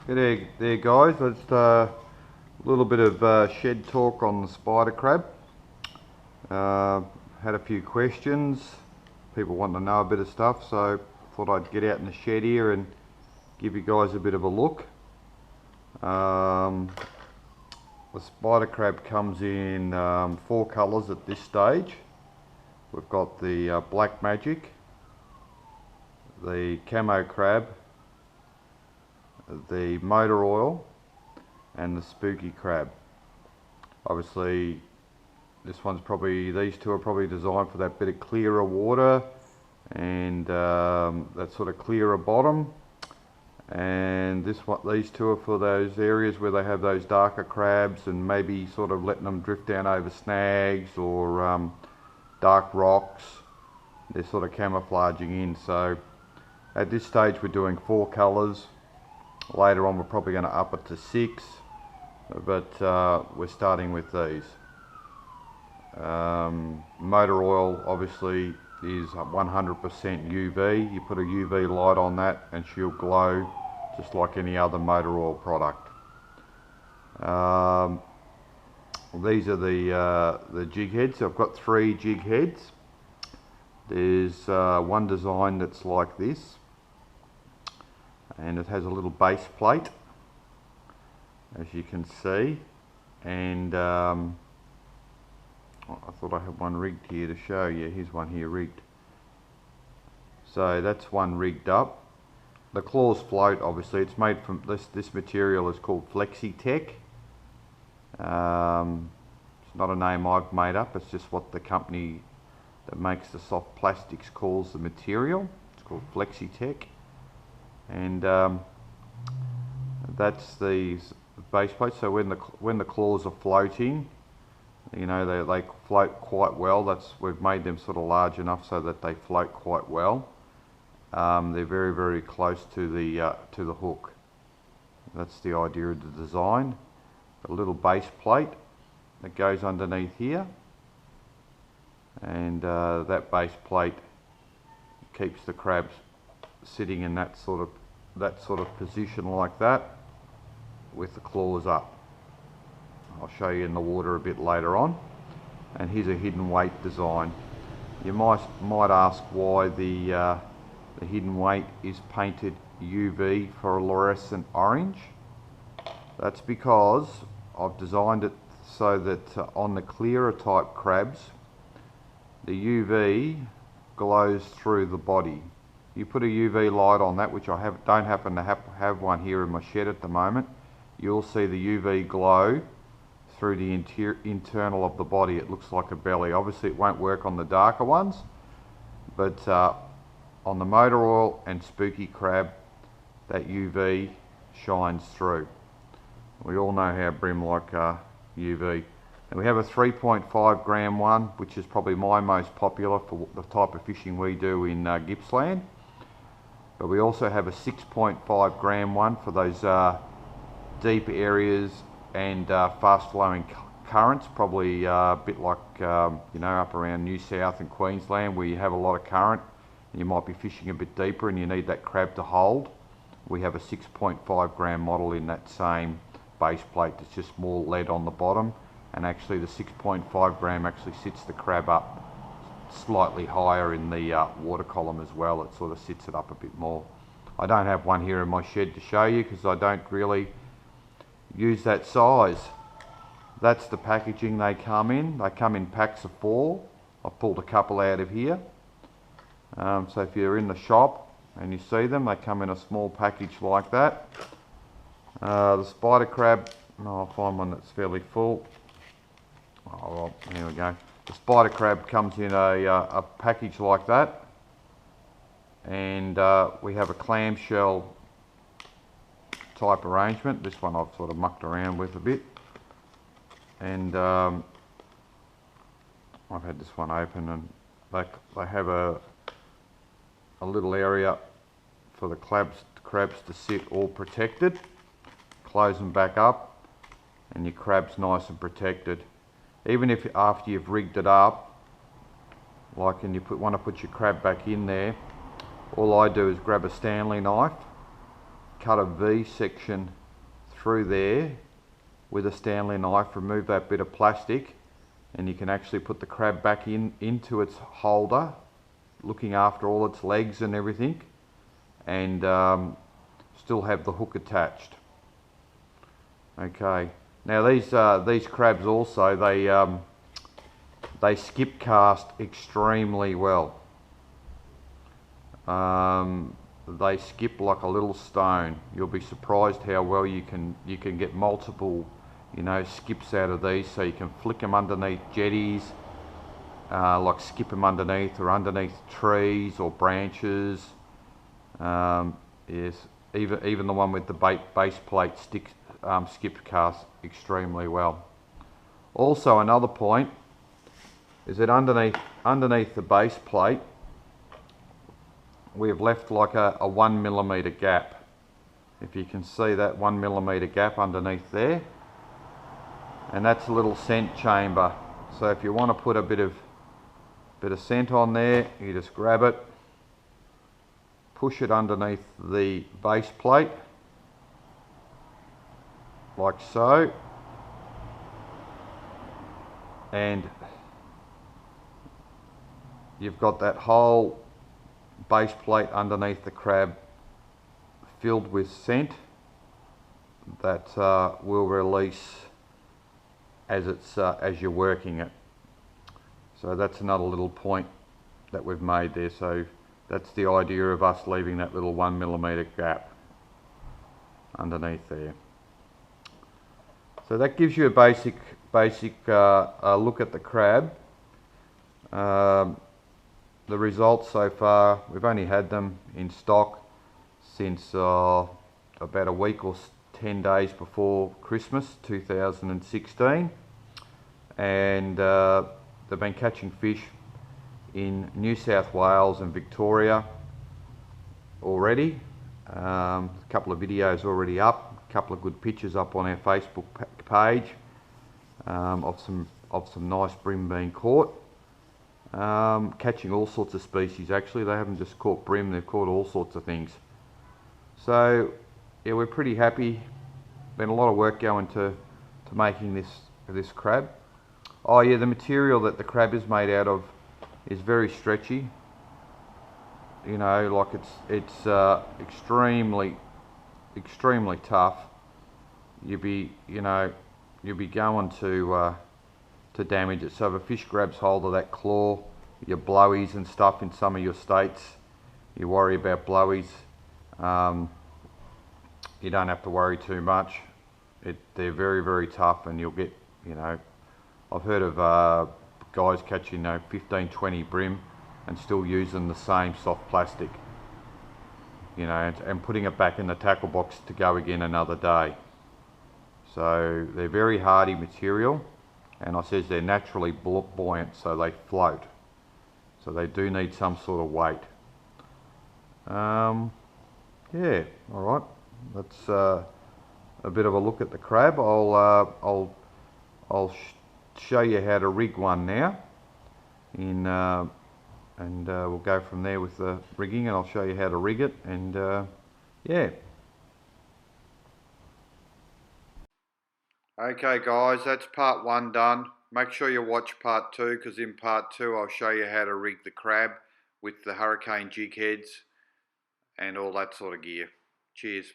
G'day there guys, just a little bit of shed talk on the spider crab. Had a few questions, people want to know a bit of stuff, so thought I'd get out in the shed here and give you guys a bit of a look. The spider crab comes in 4 colours at this stage. We've got the Black Magic, the Camo Crab, the motor oil and the spooky crab. Obviously these two are probably designed for that bit of clearer water and that sort of clearer bottom, and these two are for those areas where they have those darker crabs and maybe sort of letting them drift down over snags or dark rocks. They're sort of camouflaging in. So at this stage we're doing 4 colours. Later on we're probably going to up it to 6, but we're starting with these. Motor oil obviously is 100% UV. You put a UV light on that and she'll glow just like any other motor oil product. These are the jig heads. I've got 3 jig heads. There's one design that's like this, and it has a little base plate, as you can see, and I thought I had one rigged here to show you. Here's one here rigged. So that's one rigged up. The claws float. Obviously it's made from this material is called Flexi-Tech. It's not a name I've made up, it's just what the company that makes the soft plastics calls the material. It's called Flexi-Tech. And that's the base plate. So when the claws are floating, you know, they float quite well. We've made them sort of large enough so that they float quite well. They're very, very close to the hook. That's the idea of the design. A little base plate that goes underneath here, and that base plate keeps the crabs sitting in that sort of position like that, with the claws up. I'll show you in the water a bit later on. And here's a hidden weight design. You might ask why the hidden weight is painted UV fluorescent orange. That's because I've designed it so that on the clearer type crabs, the UV glows through the body. You put a UV light on that, which I don't happen to have one here in my shed at the moment, you'll see the UV glow through the internal of the body. It looks like a belly. Obviously it won't work on the darker ones, but on the motor oil and spooky crab, that UV shines through. We all know how brim like UV. And we have a 3.5 gram one, which is probably my most popular for the type of fishing we do in Gippsland. But we also have a 6.5 gram one for those deep areas and fast flowing currents, probably a bit like you know, up around New South and Queensland, where you have a lot of current and you might be fishing a bit deeper and you need that crab to hold. We have a 6.5 gram model in that same base plate. It's just more lead on the bottom, and actually the 6.5 gram actually sits the crab up slightly higher in the water column as well. It sort of sits it up a bit more. I don't have one here in my shed to show you because I don't really use that size. That's the packaging they come in. They come in packs of 4. I've pulled a couple out of here. So if you're in the shop and you see them, they come in a small package like that. The spider crab, I'll find one that's fairly full. Oh, well, here we go. The spider crab comes in a package like that, and we have a clamshell type arrangement. This one I've sort of mucked around with a bit, and I've had this one open, and they have a little area for the crabs to sit all protected. Close them back up and your crab's nice and protected. Even if after you've rigged it up, like, and you want to put your crab back in there, all I do is grab a Stanley knife cut a V section through there with a Stanley knife, remove that bit of plastic, and you can actually put the crab back into its holder, looking after all its legs and everything, and still have the hook attached. Okay, now these crabs also, they skip cast extremely well. They skip like a little stone. You'll be surprised how well you can get multiple, you know, skips out of these. So you can flick them underneath jetties, like skip them underneath, or underneath trees or branches. Yes, even the one with the base plate skip cast extremely well. Also, another point is that underneath the base plate, we've left like a 1mm gap. If you can see that 1mm gap underneath there, and that's a little scent chamber. So if you want to put a bit of scent on there, you just grab it, push it underneath the base plate, like so, and you've got that whole base plate underneath the crab filled with scent that will release as you're working it. So that's another little point that we've made there. So that's the idea of us leaving that little 1mm gap underneath there. So that gives you a basic look at the crab. The results so far, we've only had them in stock since about a week or 10 days before Christmas 2016, and they've been catching fish in New South Wales and Victoria already. A couple of videos already up, a couple of good pictures up on our Facebook page of some nice bream being caught. Catching all sorts of species. Actually, they haven't just caught bream, they've caught all sorts of things. So yeah, we're pretty happy. Been a lot of work going to making this crab. Oh yeah, the material that the crab is made out of is very stretchy. You know, like it's extremely tough. You'll be going to damage it. So if a fish grabs hold of that claw, your blowies and stuff in some of your states, you worry about blowies. You don't have to worry too much. They're very tough, and you'll get, you know, I've heard of guys catching 15-20 bream and still using the same soft plastic, you know, and putting it back in the tackle box to go again another day. So they're very hardy material, and I says they're naturally buoyant, so they float. So they do need some sort of weight. Yeah, all right. That's a bit of a look at the crab. I'll show you how to rig one now, and we'll go from there with the rigging, and I'll show you how to rig it, and yeah. Okay guys, that's part one done. Make sure you watch part two, because in part two I'll show you how to rig the crab with the Hurricane jig heads and all that sort of gear. Cheers.